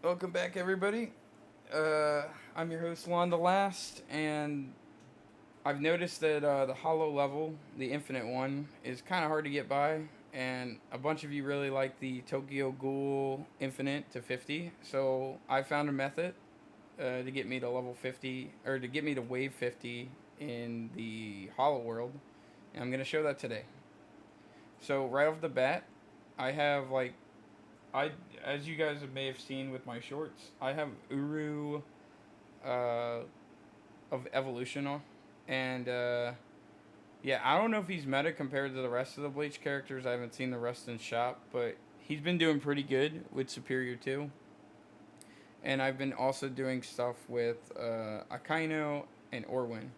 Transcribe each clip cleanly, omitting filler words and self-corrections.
Welcome back, everybody. I'm your host, Lon the Last, and I've noticed that the hollow level, the infinite one, is kind of hard to get by, and a bunch of you really like the Tokyo Ghoul Infinite to 50, so I found a method to get me to level 50, or to get me to wave 50 in the hollow world, and I'm going to show that today. So, right off the bat, I have like I, as you guys may have seen with my shorts, I have Uru uh, of Evolution on, and yeah, I don't know if he's meta compared to the rest of the Bleach characters. I haven't seen the rest in shop, but he's been doing pretty good with Superior 2. And I've been also doing stuff with Akaino and Orwin.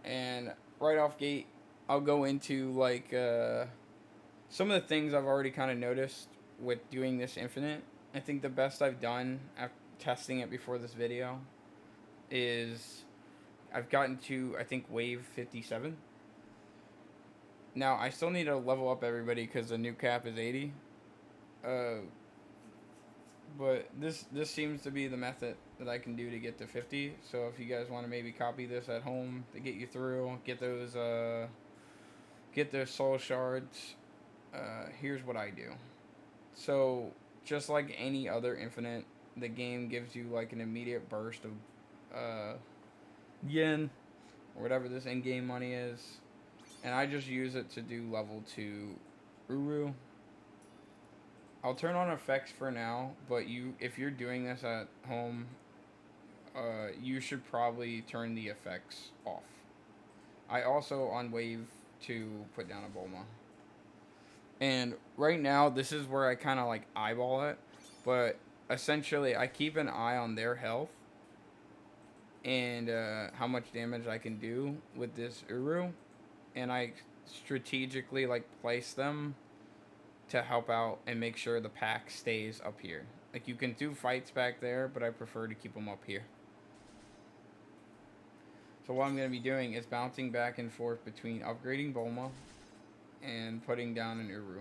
And right off gate, I'll go into like some of the things I've already kind of noticed with doing this infinite. I think the best I've done after testing it before this video is I've gotten to, I think, wave 57. Now, I still need to level up everybody because the new cap is 80. Uh, but this seems to be the method that I can do to get to 50. So if you guys want to maybe copy this at home to get you through, get those soul shards, here's what I do. So just like any other infinite, the game gives you like an immediate burst of yen or whatever this in-game money is, and I just use it to do level 2 Uru. I'll turn on effects for now, but if you're doing this at home, you should probably turn the effects off. I also on wave 2 put down a Bulma. And right now, this is where I kind of like eyeball it, but essentially, I keep an eye on their health and how much damage I can do with this Uru, and I strategically like place them to help out and make sure the pack stays up here. Like you can do fights back there, but I prefer to keep them up here. So what I'm going to be doing is bouncing back and forth between upgrading Bulma and putting down an Uru.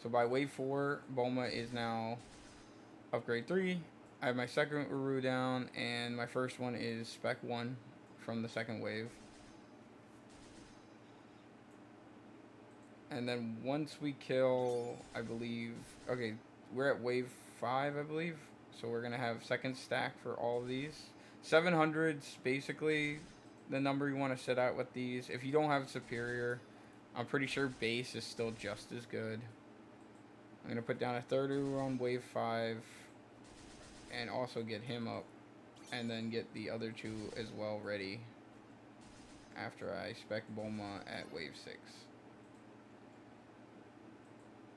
So by wave 4, Bulma is now upgrade 3. I have my second Uru down, and my first one is spec 1 from the second wave. And then once we kill, I believe, okay, we're at wave 5, I believe. So we're going to have second stack for all of these. 700's basically the number you want to set out with these. If you don't have superior, I'm pretty sure base is still just as good. I'm going to put down a third Uru on wave 5 and also get him up. And then get the other two as well ready after I spec Bulma at wave 6.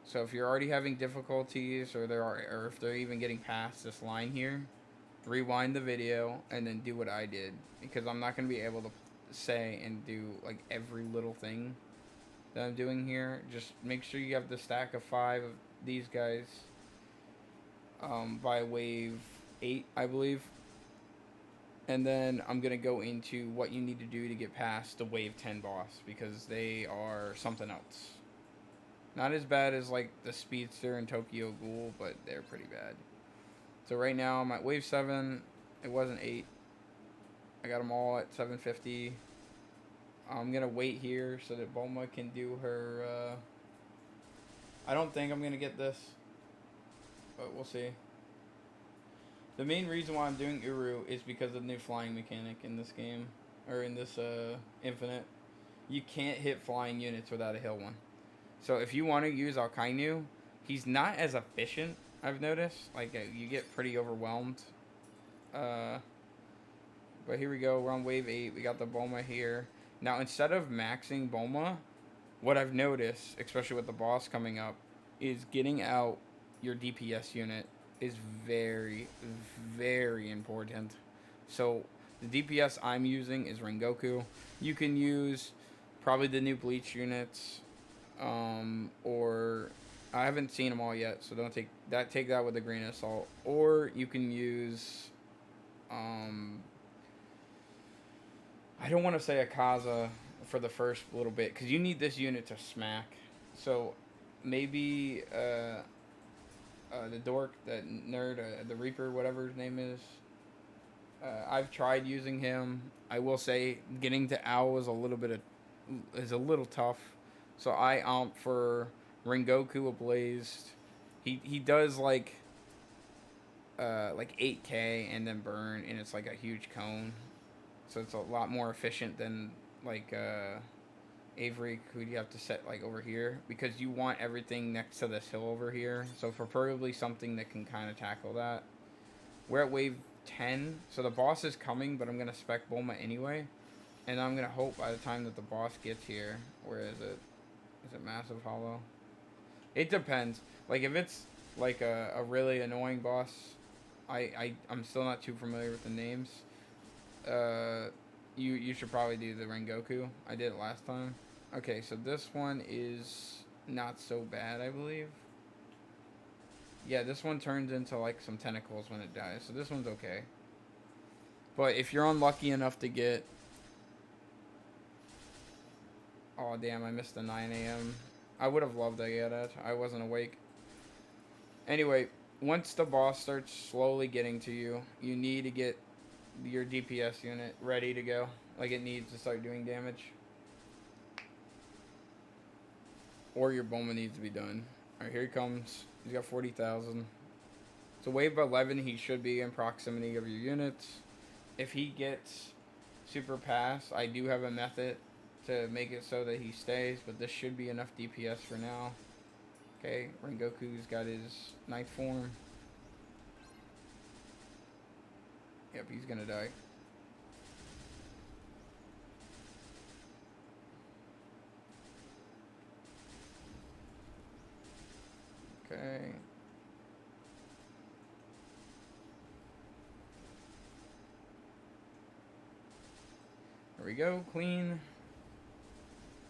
So if you're already having difficulties or if they're even getting past this line here, rewind the video and then do what I did, because I'm not going to be able to say and do like every little thing that I'm doing here. Just make sure you have the stack of 5 of these guys by wave 8, I believe. And then I'm going to go into what you need to do to get past the wave 10 boss, because they are something else. Not as bad as like the Speedster and Tokyo Ghoul, but they're pretty bad. So right now I'm at wave 7. It wasn't 8. I got them all at 750. I'm going to wait here so that Bulma can do her... I don't think I'm going to get this, but we'll see. The main reason why I'm doing Uru is because of the new flying mechanic in this game, or in this Infinite. You can't hit flying units without a hill one. So if you want to use Akainu, he's not as efficient, I've noticed. Like, you get pretty overwhelmed. But here we go. We're on wave 8. We got the Bulma here. Now, instead of maxing Bulma, what I've noticed, especially with the boss coming up, is getting out your DPS unit is very, very important. So, the DPS I'm using is Rengoku. You can use probably the new Bleach units. Or I haven't seen them all yet, so don't take that with a grain of salt. Or you can use I don't want to say Akaza for the first little bit, because you need this unit to smack. So maybe the dork, the nerd, the Reaper, whatever his name is. I've tried using him. I will say getting to Owl is a little tough. So I opt for Rengoku Ablazed. He does like 8k and then burn, and it's like a huge cone. So it's a lot more efficient than like Avery, who you have to set like over here, because you want everything next to this hill over here. So preferably something that can kind of tackle that. We're at wave 10, so the boss is coming, but I'm gonna spec Bulma anyway, and I'm gonna hope by the time that the boss gets here, where is it? Is it Massive Hollow? It depends. Like if it's like a really annoying boss, I'm still not too familiar with the names. You should probably do the Rengoku. I did it last time. Okay, so this one is not so bad, I believe. Yeah, this one turns into like some tentacles when it dies, so this one's okay. But if you're unlucky enough to get... Oh, damn, I missed the 9 a.m. I would have loved to get it. I wasn't awake. Anyway, once the boss starts slowly getting to you, you need to get your DPS unit ready to go. Like, it needs to start doing damage. Or your Bulma needs to be done. Alright, here he comes. He's got 40,000. So wave 11, he should be in proximity of your units. If he gets super pass, I do have a method to make it so that he stays, but this should be enough DPS for now. Okay, Rengoku's got his 9th form. Yep, he's gonna die. Okay. There we go, clean.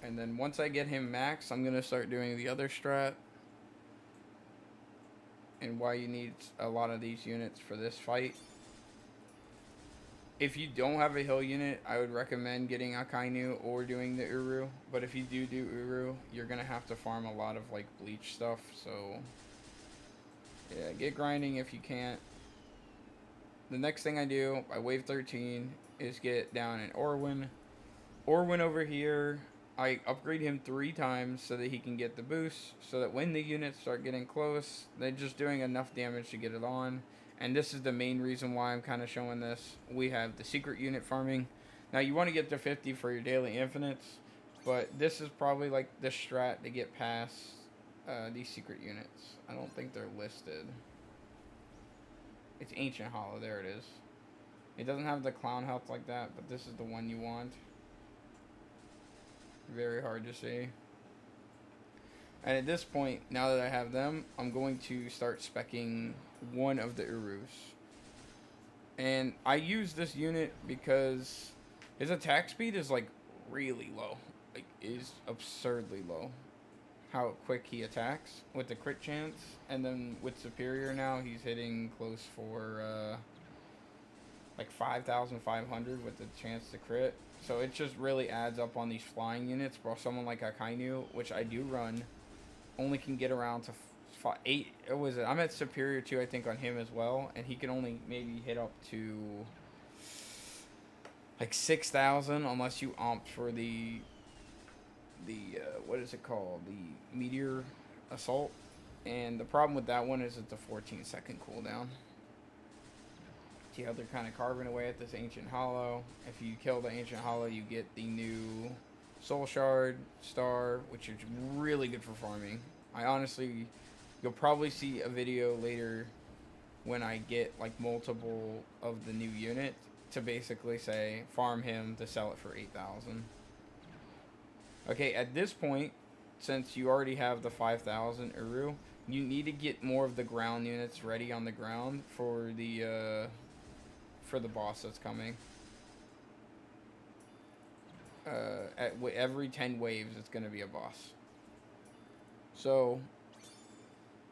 And then once I get him max, I'm gonna start doing the other strat. And why you need a lot of these units for this fight. If you don't have a hill unit, I would recommend getting Akainu or doing the Uru. But if you do Uru, you're going to have to farm a lot of like bleach stuff. So yeah, get grinding if you can't. The next thing I do by wave 13 is get down in Orwin. Orwin over here, I upgrade him 3 times so that he can get the boost. So that when the units start getting close, they're just doing enough damage to get it on. And this is the main reason why I'm kind of showing this. We have the secret unit farming. Now you want to get to 50 for your daily infinites, but this is probably like the strat to get past these secret units. I don't think they're listed. It's Ancient Hollow, there it is. It doesn't have the clown health like that, but this is the one you want. Very hard to see. And at this point, now that I have them, I'm going to start speccing one of the Urus. And I use this unit because his attack speed is like really low. Like, is absurdly low. How quick he attacks with the crit chance. And then with Superior now, he's hitting close for like 5,500 with the chance to crit. So it just really adds up on these flying units. While someone like Akainu, which I do run, only can get around to 8. What was it? I'm at Superior 2, I think, on him as well, and he can only maybe hit up to like 6,000 unless you opt for the what is it called? The Meteor Assault. And the problem with that one is it's a 14-second cooldown. See how they're kind of carving away at this Ancient Hollow. If you kill the Ancient Hollow, you get the new Soul Shard Star, which is really good for farming. I honestly, you'll probably see a video later when I get like multiple of the new unit to basically say farm him to sell it for 8,000. Okay, at this point, since you already have the 5,000 Uru, you need to get more of the ground units ready on the ground for the boss that's coming. At every 10 waves, it's going to be a boss. So,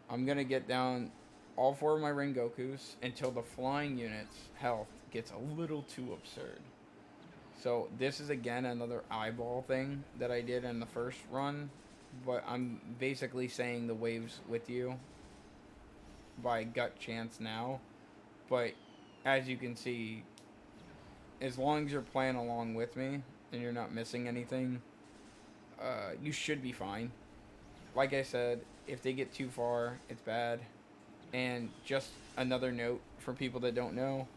I'm going to get down all 4 of my Rengokus until the flying unit's health gets a little too absurd. So, this is again another eyeball thing that I did in the first run, but I'm basically saying the waves with you. by gut chance now, but as you can see, as long as you're playing along with me and you're not missing anything, you should be fine. Like I said, if they get too far, it's bad. And just another note for people that don't know,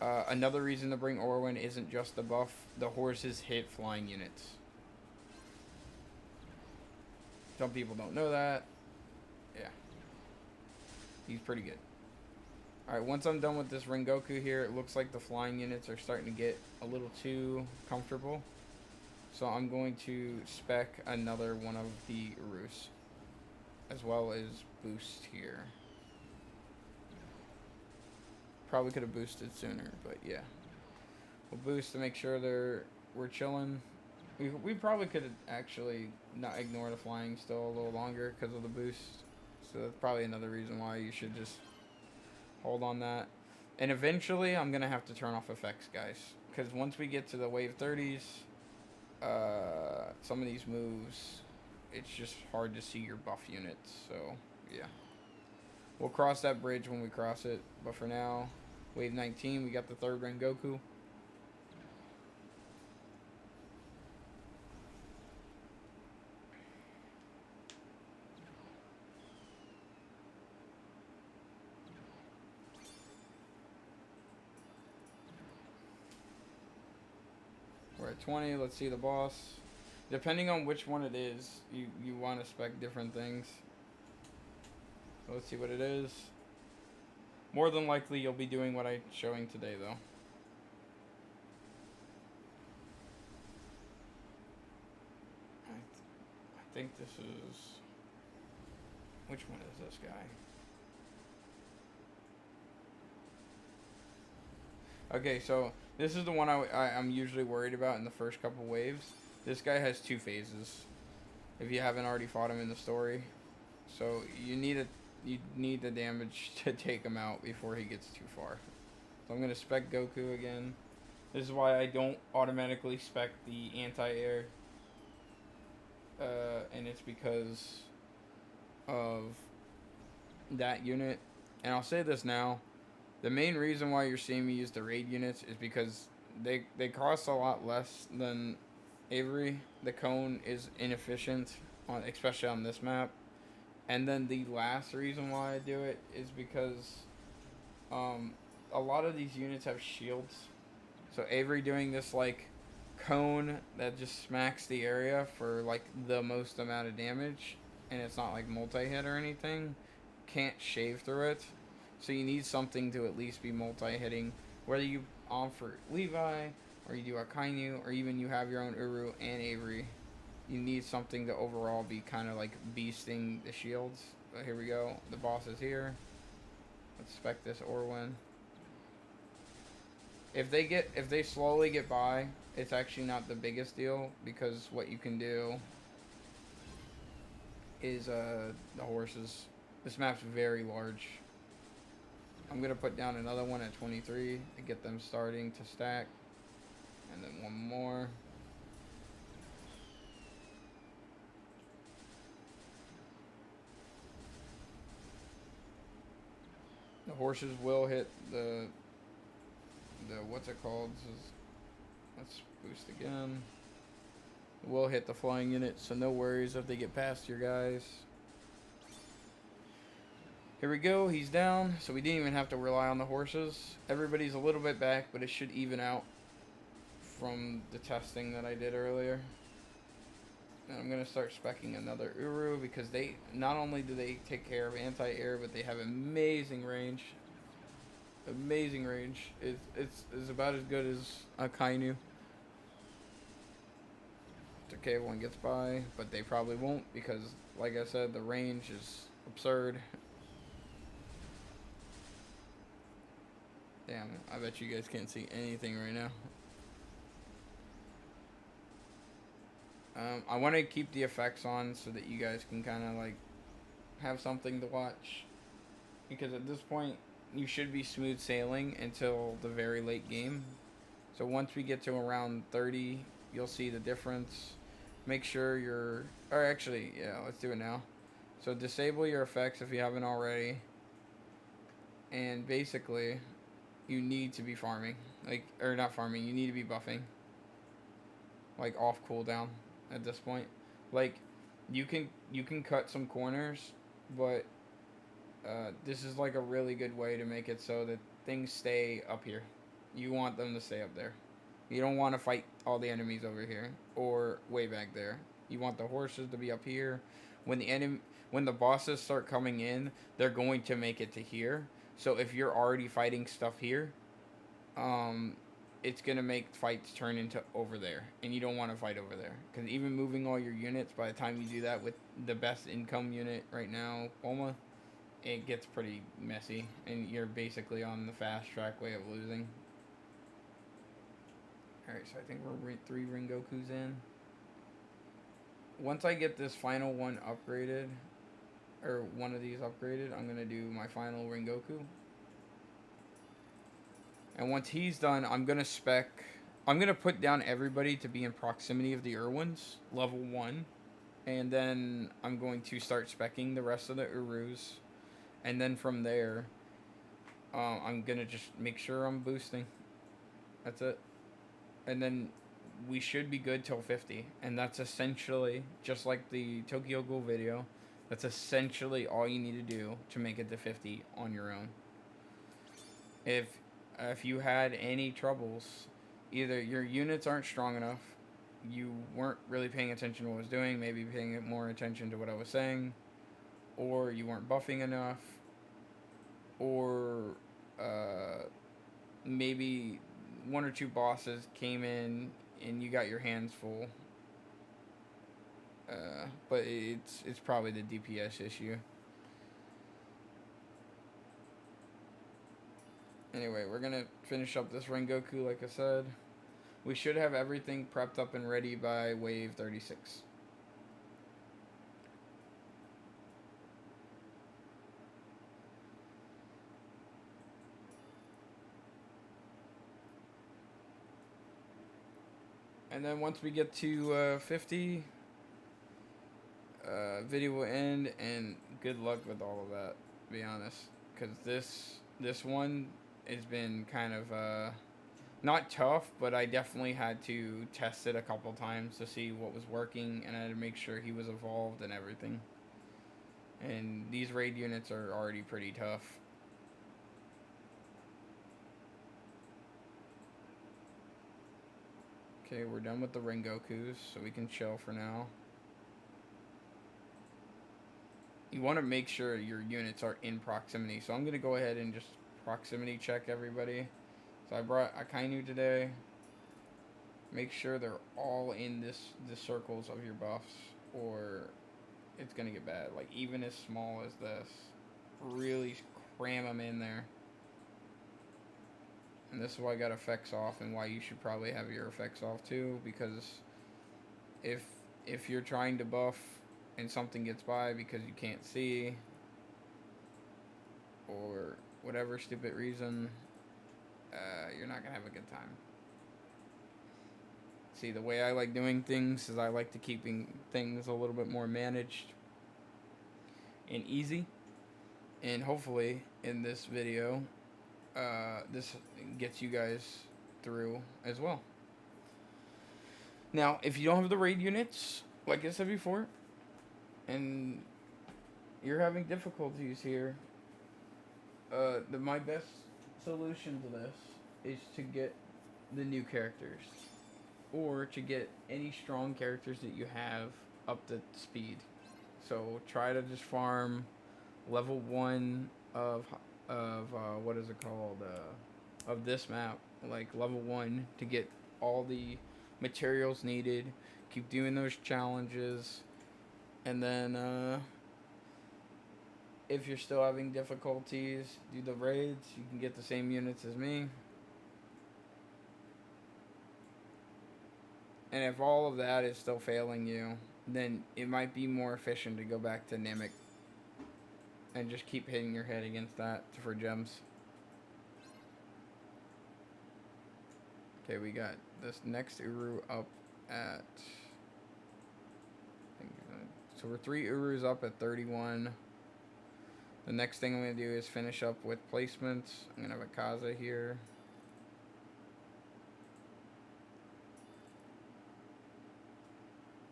another reason to bring Orwin isn't just the buff. The horses hit flying units. Some people don't know that. Yeah. He's pretty good. Alright, once I'm done with this Rengoku here, it looks like the flying units are starting to get a little too comfortable. So I'm going to spec another one of the Urus, as well as boost here. Probably could have boosted sooner, but yeah. We'll boost to make sure we're chilling. We probably could have actually not ignore the flying still a little longer because of the boost. So that's probably another reason why you should just hold on that. And eventually I'm going to have to turn off effects, guys. Because once we get to the wave 30s, some of these moves, it's just hard to see your buff units. So, yeah. We'll cross that bridge when we cross it. But for now, wave 19, we got the third Rengoku. We're at 20. Let's see the boss. Depending on which one it is, you want to spec different things. So let's see what it is. More than likely, you'll be doing what I'm showing today, though. I think this is... Which one is this guy? Okay, so this is the one I'm usually worried about in the first couple waves. This guy has 2 phases, if you haven't already fought him in the story. So you need the damage to take him out before he gets too far. So I'm going to spec Goku again. This is why I don't automatically spec the anti-air. And it's because of that unit. And I'll say this now. The main reason why you're seeing me use the raid units is because they cost a lot less than Avery. The cone is inefficient, especially on this map. And then the last reason why I do it is because a lot of these units have shields. So Avery doing this like cone that just smacks the area for like the most amount of damage, and it's not like multi-hit or anything, can't shave through it. So you need something to at least be multi-hitting, whether you offer Levi, or you do Akainu, or even you have your own Uru and Avery. You need something to overall be kind of like beasting the shields. But here we go. The boss is here. Let's spec this Orwin. If they slowly get by, it's actually not the biggest deal, because what you can do is the horses. This map's very large. I'm going to put down another one at 23 to get them starting to stack. And then one more. The horses will hit the what's it called? Let's boost again. Will hit the flying unit, so no worries if they get past your guys. Here we go, he's down, so we didn't even have to rely on the horses. Everybody's a little bit back, but it should even out from the testing that I did earlier. And I'm going to start speccing another Uru, because they not only do they take care of anti-air, but they have amazing range. Amazing range. It's about as good as a Kainu. The K1 gets by, but they probably won't, because, like I said, the range is absurd. Damn, I bet you guys can't see anything right now. I want to keep the effects on so that you guys can kind of like have something to watch, because at this point you should be smooth sailing until the very late game. So once we get to around 30, you'll see the difference. Make sure or actually, yeah, let's do it now. So disable your effects if you haven't already. And basically, you need to be farming. Like, or not farming, you need to be buffing. Like, off cooldown at this point. Like, you can cut some corners, but this is like a really good way to make it so that things stay up here. You want them to stay up there. You don't want to fight all the enemies over here or way back there. You want the horses to be up here. When the bosses start coming in, they're going to make it to here. So if you're already fighting stuff here, um, it's gonna make fights turn into over there, and you don't want to fight over there because even moving all your units, by the time you do that with the best income unit right now, Bulma, it gets pretty messy, and you're basically on the fast track way of losing. Alright, so I think we're 3 Rengokus in. Once I get this final one upgraded, or one of these upgraded, I'm going to do my final Rengoku. And once he's done, I'm going to put down everybody to be in proximity of the Irwins, level 1. And then I'm going to start speccing the rest of the Urus. And then from there, I'm going to just make sure I'm boosting. That's it. And then we should be good till 50. And that's essentially, just like the Tokyo Ghoul video, that's essentially all you need to do to make it to 50 on your own. If you had any troubles, either your units aren't strong enough, you weren't really paying attention to what I was doing, maybe paying more attention to what I was saying, or you weren't buffing enough, or maybe 1 or 2 bosses came in and you got your hands full. But it's probably the DPS issue. Anyway, we're gonna finish up this Rengoku like I said. We should have everything prepped up and ready by wave 36. And then once we get to 50, video will end, and good luck with all of that, to be honest. Because this one has been kind of not tough, but I definitely had to test it a couple times to see what was working, and I had to make sure he was evolved and everything. And these raid units are already pretty tough. Okay, we're done with the Rengokus, so we can chill for now. You want to make sure your units are in proximity, so I'm going to go ahead and just proximity check everybody. So I brought Akainu today. Make sure they're all in the circles of your buffs, or it's going to get bad. Like, even as small as this, really cram them in there. And this is why I got effects off, and why you should probably have your effects off too, because if you're trying to buff and something gets by because you can't see, or whatever stupid reason, you're not gonna have a good time. See, the way I like doing things is I like to keeping things a little bit more managed and easy. And hopefully in this video, this gets you guys through as well. Now, if you don't have the raid units, like I said before, and you're having difficulties here, my best solution to this is to get the new characters, or to get any strong characters that you have up to speed. So try to just farm level 1 of what is it called, of this map, like level 1, to get all the materials needed. Keep doing those challenges, and then if you're still having difficulties, do the raids. You can get the same units as me. And if all of that is still failing you, then it might be more efficient to go back to Namek and just keep hitting your head against that for gems. Okay, we got this next Uru up at... so we're 3 Urus up at 31. The next thing I'm going to do is finish up with placements. I'm going to have a Kaza here.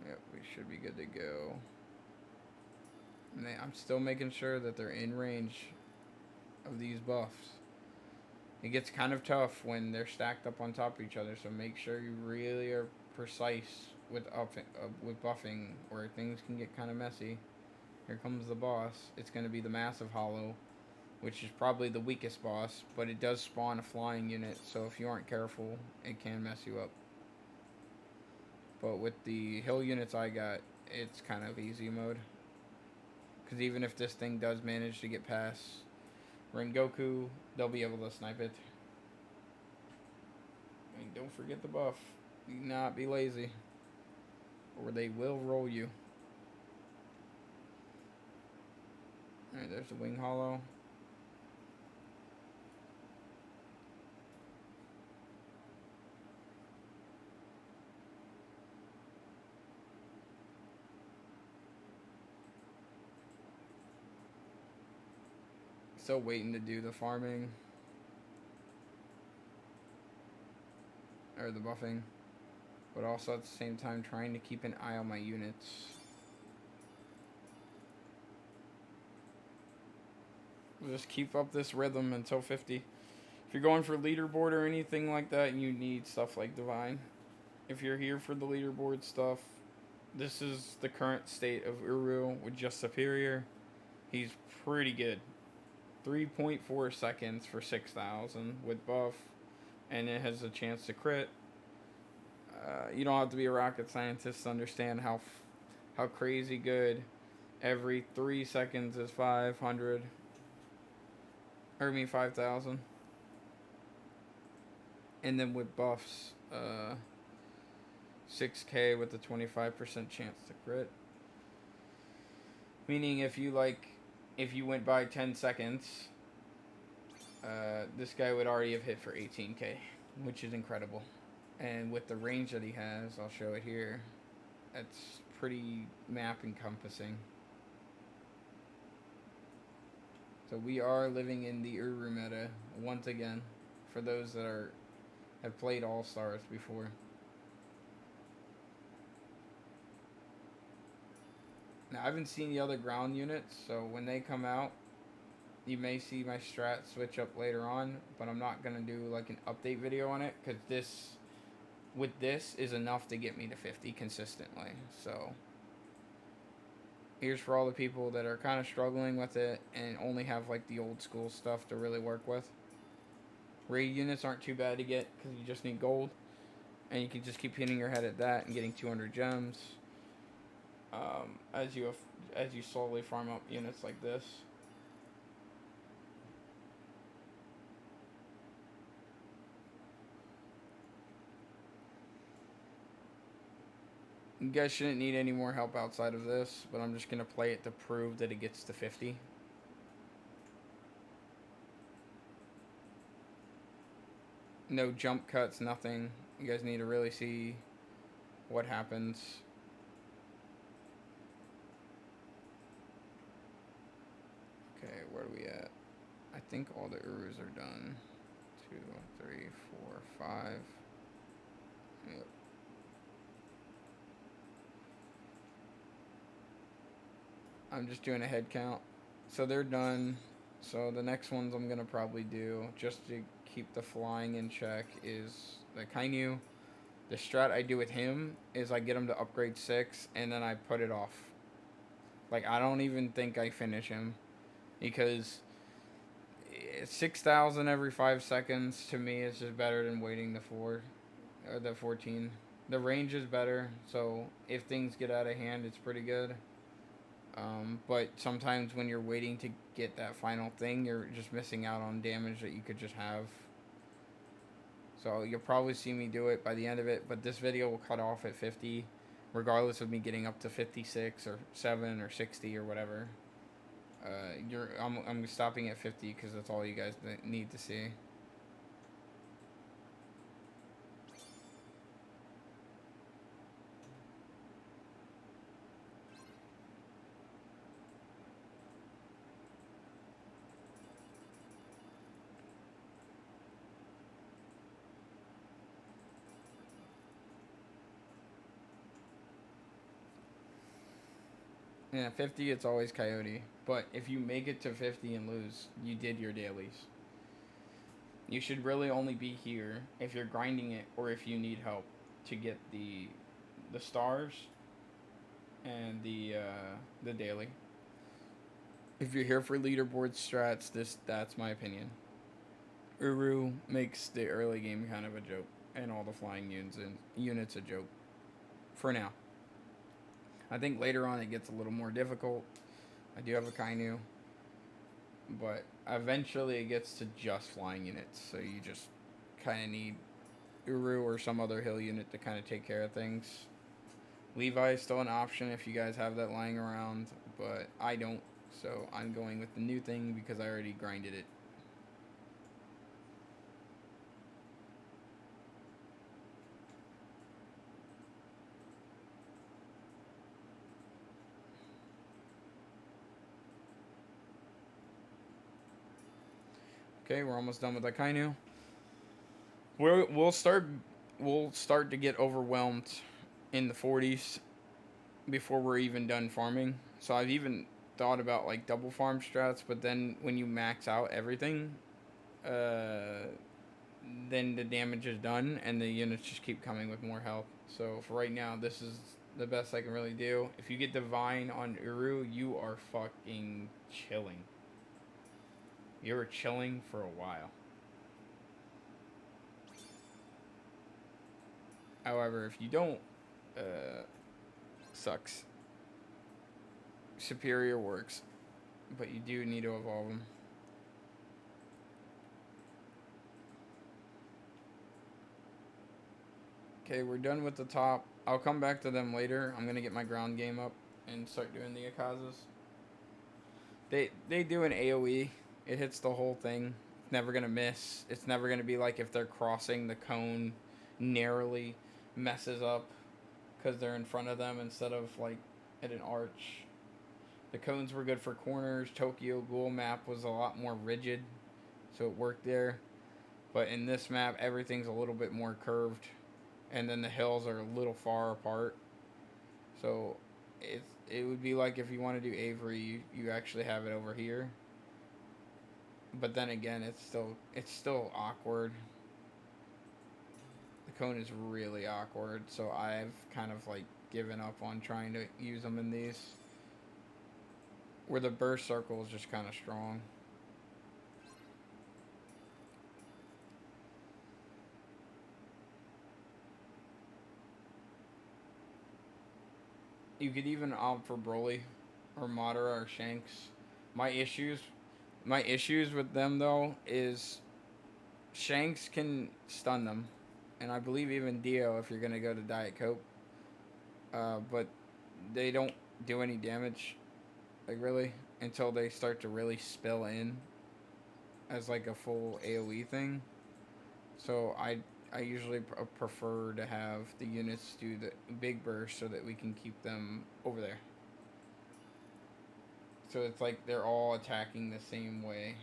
Yep, we should be good to go. And I'm still making sure that they're in range of these buffs. It gets kind of tough when they're stacked up on top of each other, so make sure you really are precise with buffing, or things can get kind of messy. Here comes the boss. It's going to be the massive hollow, which is probably the weakest boss, but it does spawn a flying unit, so if you aren't careful, it can mess you up. But with the hill units I got, it's kind of easy mode. Because even if this thing does manage to get past Rengoku, they'll be able to snipe it. I mean, don't forget the buff. Do not be lazy, or they will roll you. Alright, there's the wing hollow. Still waiting to do the farming. Or the buffing. But also at the same time trying to keep an eye on my units. Just keep up this rhythm until 50. If you're going for leaderboard or anything like that, you need stuff like Divine. If you're here for the leaderboard stuff, this is the current state of Uru with just Superior. He's pretty good. 3.4 seconds for 6,000 with buff, and it has a chance to crit. You don't have to be a rocket scientist to understand how crazy good. Every 3 seconds is 500. Or I mean 5,000. And then with buffs, 6k with a 25% chance to crit. Meaning if you went by 10 seconds, this guy would already have hit for 18k, which is incredible. And with the range that he has, I'll show it here, that's pretty map encompassing. So we are living in the Uru meta once again, for those that have played All Stars before. Now I haven't seen the other ground units, so when they come out, you may see my strat switch up later on, but I'm not gonna do like an update video on it, because this is enough to get me to 50 consistently. So here's for all the people that are kind of struggling with it and only have like the old school stuff to really work with. Raid units aren't too bad to get because you just need gold, and you can just keep hitting your head at that and getting 200 gems as you slowly farm up units like this. You guys shouldn't need any more help outside of this, but I'm just going to play it to prove that it gets to 50. No jump cuts, nothing. You guys need to really see what happens. Okay, where are we at? I think all the Urus are done. 2, 3, 4, 5. Yep. I'm just doing a head count. So they're done. So the next ones I'm going to probably do, just to keep the flying in check, is the Kainu. The strat I do with him is I get him to upgrade 6, and then I put it off. Like, I don't even think I finish him. Because 6,000 every 5 seconds, to me, is just better than waiting the 14. The range is better, so if things get out of hand, it's pretty good. But sometimes when you're waiting to get that final thing, you're just missing out on damage that you could just have. So you'll probably see me do it by the end of it, but this video will cut off at 50, regardless of me getting up to 56 or 7 or 60 or whatever. I'm stopping at 50 because that's all you guys need to see. Yeah, 50, it's always Coyote. But if you make it to 50 and lose, you did your dailies. You should really only be here if you're grinding it or if you need help to get the stars and the daily. If you're here for leaderboard strats, that's my opinion. Uru makes the early game kind of a joke, and all the flying units a joke. For now, I think later on it gets a little more difficult. I do have a Kainu, but eventually it gets to just flying units. So you just kind of need Uru or some other hill unit to kind of take care of things. Levi is still an option if you guys have that lying around, but I don't. So I'm going with the new thing because I already grinded it. Okay, we're almost done with the Kainu. We'll start to get overwhelmed in the 40s before we're even done farming. So I've even thought about like double farm strats, but then when you max out everything, then the damage is done and the units just keep coming with more health. So for right now, this is the best I can really do. If you get Divine on Uru, you are fucking chilling. You were chilling for a while. However, if you don't, sucks. Superior works, but you do need to evolve them. Okay, we're done with the top. I'll come back to them later. I'm gonna get my ground game up and start doing the Akazas. They do an AoE. It hits the whole thing. It's never gonna miss. It's never gonna be like if they're crossing the cone narrowly, messes up because they're in front of them instead of like at an arch. The cones were good for corners. Tokyo Ghoul map was a lot more rigid, so it worked there. But in this map, everything's a little bit more curved, and then the hills are a little far apart. So it would be like if you want to do Avery, you actually have it over here. But then again, it's still awkward. The cone is really awkward, so I've kind of like given up on trying to use them in these. Where the burst circle is just kind of strong. You could even opt for Broly or Madara or Shanks. My issues my issues with them though is Shanks can stun them, and I believe even Dio if you're gonna go to Diet Coke. But they don't do any damage, like really, until they start to really spill in as like a full AOE thing. So I usually prefer to have the units do the big burst so that we can keep them over there. So it's like they're all attacking the same way.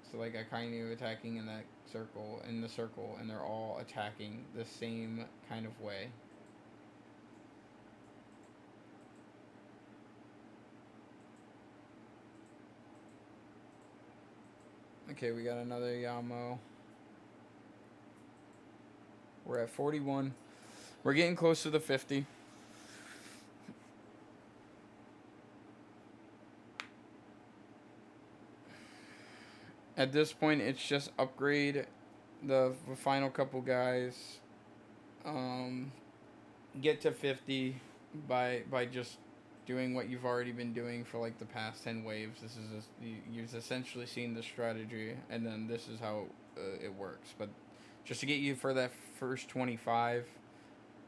So like Akainu attacking in that circle, and they're all attacking the same kind of way. Okay, we got another Yamo. We're at 41. We're getting close to the 50. At this point, it's just upgrade the final couple guys. Get to 50 by just doing what you've already been doing for like the past 10 waves. This is you've essentially seen the strategy, and then this is how it works. But just to get you for that first 25,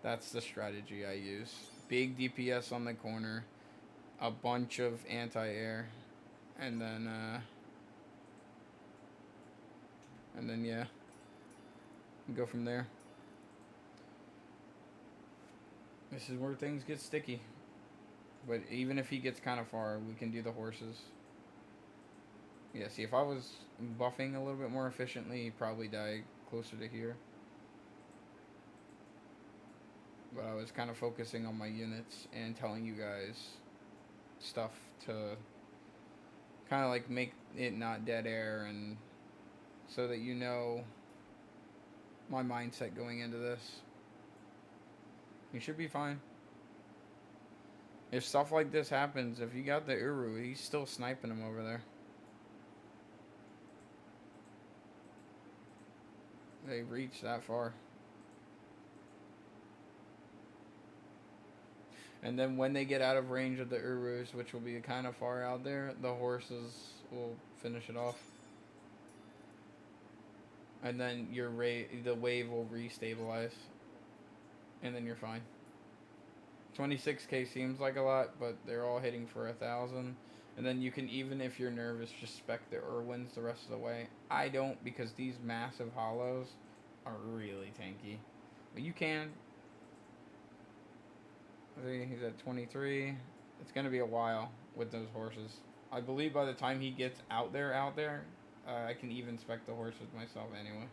that's the strategy I use. Big DPS on the corner, a bunch of anti-air, and then yeah, go from there. This is where things get sticky. But even if he gets kind of far, we can do the horses. Yeah, see, if I was buffing a little bit more efficiently, he'd probably die closer to here. But I was kind of focusing on my units and telling you guys stuff to kind of like make it not dead air, and so that you know my mindset going into this. You should be fine. If stuff like this happens, if you got the Uru, he's still sniping him over there. They reach that far. And then when they get out of range of the Urus, which will be kind of far out there, the horses will finish it off. And then the wave will restabilize. And then you're fine. 26k seems like a lot, but they're all hitting for 1,000. And then you can, even if you're nervous, just spec the Irwins the rest of the way. I don't, because these massive hollows are really tanky. But you can. See, he's at 23. It's going to be a while with those horses. I believe by the time he gets out there, I can even spec the horses myself anyway.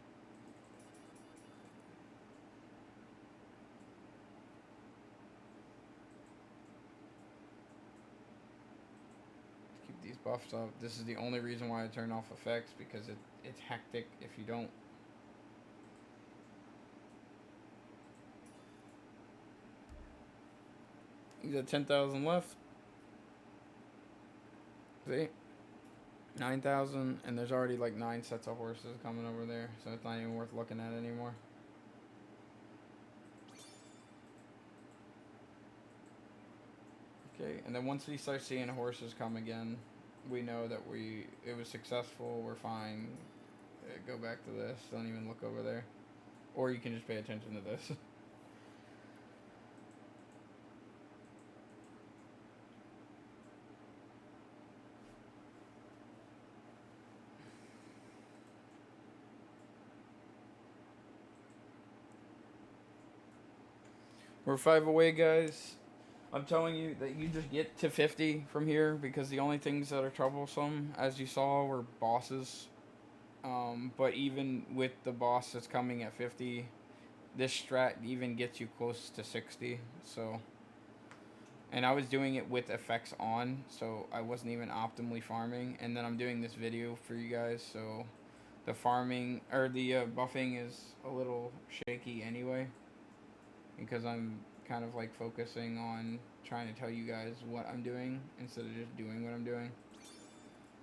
Keep these buffs up. This is the only reason why I turn off effects, because it's hectic if you don't. He's at 10,000 left. See? 9,000, and there's already like 9 sets of horses coming over there, so it's not even worth looking at anymore. Okay, and then once we start seeing horses come again, we know that it was successful, we're fine. Go back to this, don't even look over there. Or you can just pay attention to this. We're 5 away, guys. I'm telling you that you just get to 50 from here, because the only things that are troublesome, as you saw, were bosses. But even with the boss that's coming at 50, this strat even gets you close to 60. So, and I was doing it with effects on, so I wasn't even optimally farming. And then I'm doing this video for you guys, so the farming or the buffing is a little shaky anyway, because I'm kind of like focusing on trying to tell you guys what I'm doing instead of just doing what I'm doing.